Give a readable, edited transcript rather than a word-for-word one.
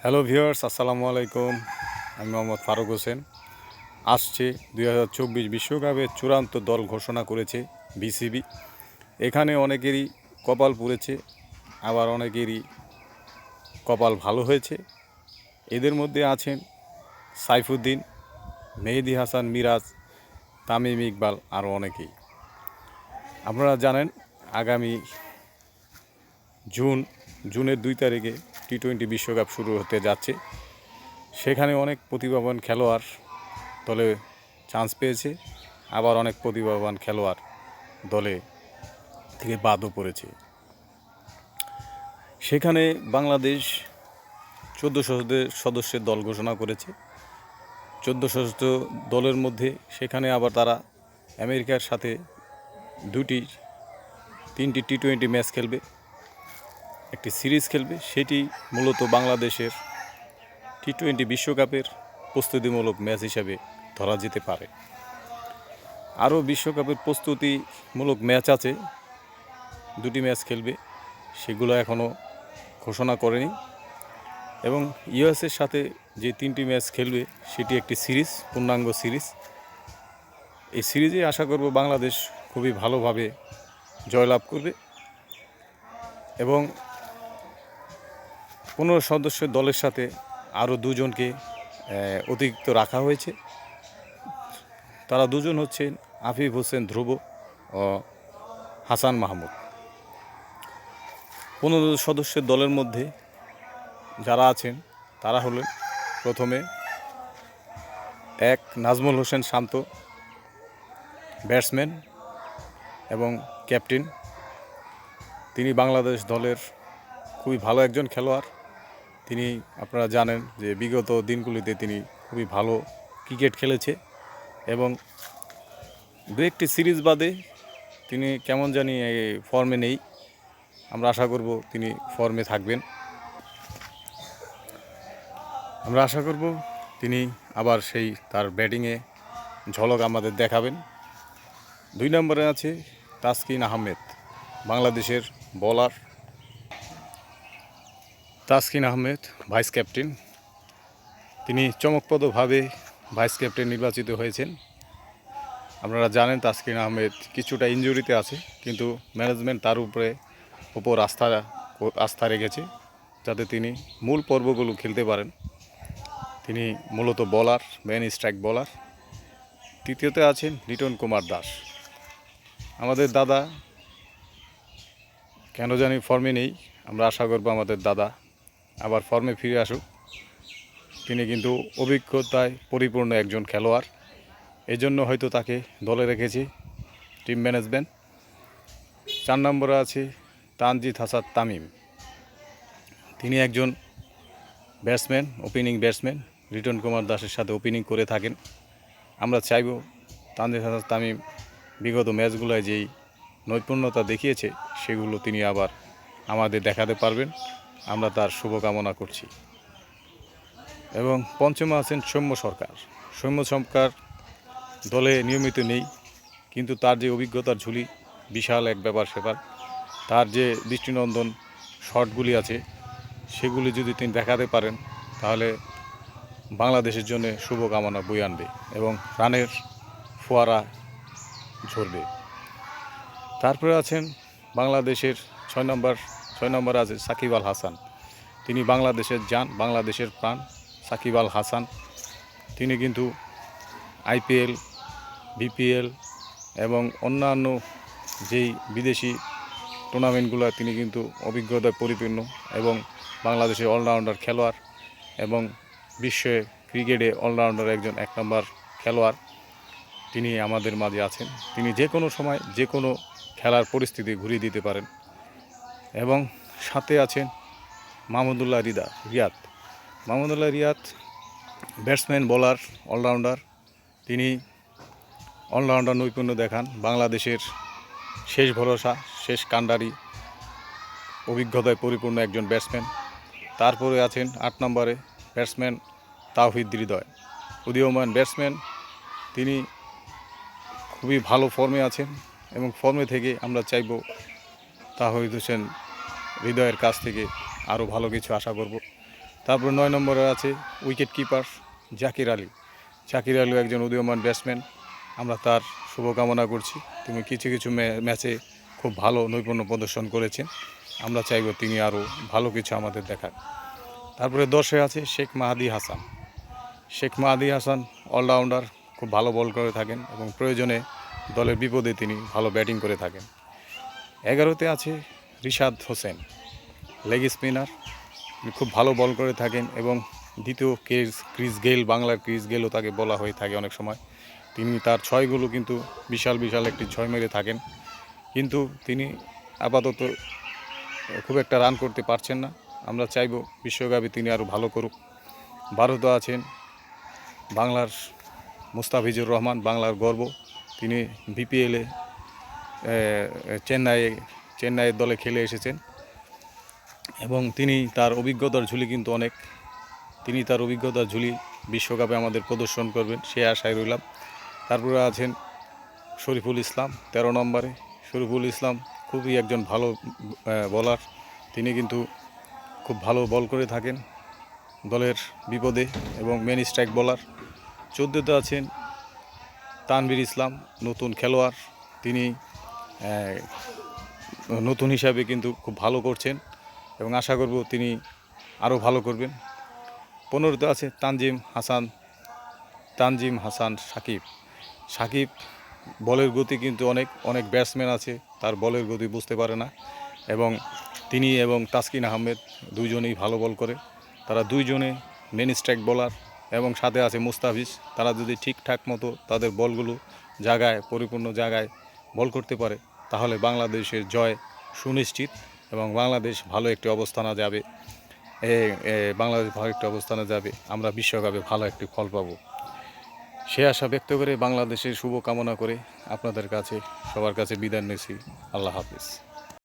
Hello viewers, আসসালামু আলাইকুম। আমি মোহাম্মদ ফারুক হোসেন। আসছে 2024 বিশ্বকাপের চূড়ান্ত দল ঘোষণা করেছে বিসিবি। এখানে অনেকেরই কপাল পুড়েছে, আবার অনেকেরই কপাল ভালো হয়েছে। এদের মধ্যে আছেন সাইফুদ্দিন, মেহেদী হাসান মিরাজ, তামিম ইকবাল, আরও অনেকেই। আপনারা জানেন আগামী জুনের 2 তারিখে টি-20 বিশ্বকাপ শুরু হতে যাচ্ছে। সেখানে অনেক প্রতিভাবান খেলোয়াড় দলে চান্স পেয়েছে, আবার অনেক প্রতিভাবান খেলোয়াড় দলে থেকে বাদও পড়েছে। সেখানে বাংলাদেশ 14 সদস্যের দল ঘোষণা করেছে। 14 সদস্য দলের মধ্যে সেখানে আবার তারা আমেরিকার সাথে 3টি টি-20 ম্যাচ খেলবে, একটি সিরিজ খেলবে। সেটি মূলত বাংলাদেশের টি-20 বিশ্বকাপের প্রস্তুতিমূলক ম্যাচ হিসাবে ধরা যেতে পারে। আরও বিশ্বকাপের প্রস্তুতিমূলক ম্যাচ আছে, 2টি ম্যাচ খেলবে, সেগুলো এখনও ঘোষণা করেনি। এবং ইউএসের সাথে যে 3টি ম্যাচ খেলবে সেটি একটি সিরিজ, পূর্ণাঙ্গ সিরিজ। এই সিরিজে আশা করব বাংলাদেশ খুবই ভালোভাবে জয়লাভ করবে। এবং 15 সদস্যের দলের সাথে আরও 2জনকে অতিরিক্ত রাখা হয়েছে। তারা 2জন হচ্ছেন আফিফ হোসেন ধ্রুব ও হাসান মাহমুদ। 15 সদস্যের দলের মধ্যে যারা আছেন তারা হলেন প্রথমে নাজমুল হোসেন শান্ত, ব্যাটসম্যান এবং ক্যাপ্টেন। তিনি বাংলাদেশ দলের খুবই ভালো একজন খেলোয়াড়। তিনি, আপনারা জানেন যে বিগত দিনগুলিতে তিনি খুবই ভালো ক্রিকেট খেলেছে এবং 2-1টি সিরিজ বাদে তিনি কেমন জানি ফর্মে নেই। আমরা আশা করব তিনি ফর্মে থাকবেন। আমরা আশা করব তিনি আবার সেই তার ব্যাটিংয়ে ঝলক আমাদের দেখাবেন। 2 নম্বরে আছে তাসকিন আহমেদ, বাংলাদেশের bowler. Taskin Ahmed vice captain. তিনি চমকপ্রদভাবে ভাইস ক্যাপ্টেন নির্বাচিত হয়েছেন। আপনারা জানেন তাসকিন আহমেদ কিছুটা ইনজুরিতে আছে, কিন্তু ম্যানেজমেন্ট তার উপর আস্থা রেখেছে যাতে তিনি মূল পর্বগুলো খেলতে পারেন। তিনি মূলত বোলার, ম্যান স্ট্রাইক বোলার। তৃতীয়তে আছেন লিটন কুমার দাস। আমাদের দাদা কেন জানি ফর্মে নেই। আমরা আশা করব আমাদের দাদা আবার ফর্মে ফিরে আসুক। তিনি কিন্তু অভিজ্ঞতায় পরিপূর্ণ একজন খেলোয়াড়, এজন্য হয়তো তাকে দলে রেখেছে টিম ম্যানেজমেন্ট। 4 নম্বরে আছে তানজিদ হাসান তামিম। তিনি একজন batsman, opening batsman. Liton Kumar দাসের সাথে ওপেনিং করে থাকেন। আমরা চাইব তানজিদ হাসান তামিম বিগত ম্যাচগুলোয় যেই নৈপুণ্যতা দেখিয়েছে সেগুলো তিনি আবার আমাদের দেখাতে পারবেন। আমরা তার শুভকামনা করছি। এবং পঞ্চমে আছেন সৌম্য সরকার। সৌম্য সরকার দলে নিয়মিত নেই, কিন্তু তার যে অভিজ্ঞতার ঝুলি বিশাল এক ব্যাপার। তার যে দৃষ্টিনন্দন শটগুলি আছে সেগুলি যদি তিনি দেখাতে পারেন তাহলে বাংলাদেশের জন্য শুভকামনা বয়ে আনবে এবং রানের ফোয়ারা ঝরবে। তারপরে আছেন বাংলাদেশের 6 নম্বর আছে সাকিব আল হাসান। তিনি বাংলাদেশের জান, বাংলাদেশের প্রাণ। সাকিব আল হাসান তিনি কিন্তু আইপিএল, বিপিএল এবং অন্যান্য যেই বিদেশি টুর্নামেন্টগুলো তিনি কিন্তু অভিজ্ঞতায় পরিপূর্ণ এবং বাংলাদেশের অলরাউন্ডার খেলোয়াড় এবং বিশ্বে ক্রিকেটে অলরাউন্ডার একজন 1 নম্বর খেলোয়াড়। তিনি আমাদের মাঝে আছেন। তিনি যে কোনো সময় যে কোনো খেলার পরিস্থিতি ঘুরিয়ে দিতে পারেন। এবং সাথে আছেন Mahmudullah Riyad. Mahmudullah Riyad batsman, bowler, allrounder. তিনি অলরাউন্ডার নৈপুণ্য দেখান। বাংলাদেশের শেষ ভরসা, শেষ কাণ্ডারি, অভিজ্ঞতায় পরিপূর্ণ একজন ব্যাটসম্যান। তারপরে আছেন 8 নম্বরে ব্যাটসম্যান তাওহিদ হৃদয়, উদীয়মান ব্যাটসম্যান। তিনি খুবই ভালো ফর্মে আছেন এবং ফর্মে থেকে আমরা চাইব তাওহিদ হোসেন হৃদয়ের কাছ থেকে আরও ভালো কিছু আশা করব। তারপর 9 নম্বরে আছে উইকেট কিপার জাকির আলী। জাকির আলী একজন উদীয়মান ব্যাটসম্যান, আমরা তার শুভকামনা করছি। তিনি কিছু কিছু ম্যাচে খুব ভালো নৈপুণ্য প্রদর্শন করেছেন, আমরা চাইব তিনি আরও ভালো কিছু আমাদের দেখান। তারপরে 10-এ আছে শেখ মাহাদি হাসান। শেখ মাহাদি হাসান অলরাউন্ডার, খুব ভালো বল করে থাকেন এবং প্রয়োজনে দলের বিপদে তিনি ভালো ব্যাটিং করে থাকেন। 11-তে আছে রিশাদ হোসেন, লেগ স্পিনার, তিনি খুব ভালো বল করে থাকেন এবং দ্বিতীয় ক্রিস গেইল, বাংলার ক্রিস গেইলও তাকে বলা হয়ে থাকে অনেক সময়। তিনি তার ছয়গুলো কিন্তু বিশাল বিশাল একটি ছয় মেরে থাকেন, কিন্তু তিনি আপাতত খুব একটা রান করতে পারছেন না। আমরা চাইব বিশ্বকাপে তিনি আরও ভালো করুক। 12তে আছেন বাংলার মুস্তাফিজুর রহমান, বাংলার গর্ব। তিনি বিপিএলে চেন্নাইয়ের দলে খেলে এসেছেন এবং তিনি তার অভিজ্ঞতার ঝুলি কিন্তু অনেক, তিনি তার অভিজ্ঞতার ঝুলি বিশ্বকাপে আমাদের প্রদর্শন করবেন, সে আশায় রইলাম। তারপরে আছেন শরীফুল ইসলাম 13 নম্বরে। শরীফুল ইসলাম খুবই একজন ভালো বোলার, তিনি কিন্তু খুব ভালো বল করে থাকেন দলের বিপদে এবং মেন স্ট্রাইক বোলার। 14তে আছেন তানভীর ইসলাম, নতুন খেলোয়াড়, তিনি নতুন হিসাবে কিন্তু খুব ভালো করছেন এবং আশা করব তিনি আরও ভালো করবেন। 15তে আছে তানজিম হাসান সাকিব। বলের গতি কিন্তু অনেক ব্যাটসম্যান আছে তার বলের গতি বুঝতে পারে না, এবং তিনি এবং তাসকিন আহমেদ দুইজনেই ভালো বল করে, তারা দুইজনে মেন স্ট্রাইক বোলার, এবং সাথে আছে মুস্তাফিজ। তারা যদি ঠিকঠাক মতো তাদের বলগুলো পরিপূর্ণ জায়গায় বল করতে পারে, তাহলে বাংলাদেশের জয় সুনিশ্চিত এবং বাংলাদেশ ভালো একটি অবস্থানে যাবে। আমরা বিশ্বকাপে ভালো একটি ফল পাব, সে আশা ব্যক্ত করে বাংলাদেশের শুভকামনা করে আপনাদের কাছে সবার কাছে বিদায় নিচ্ছি। আল্লাহ হাফিজ।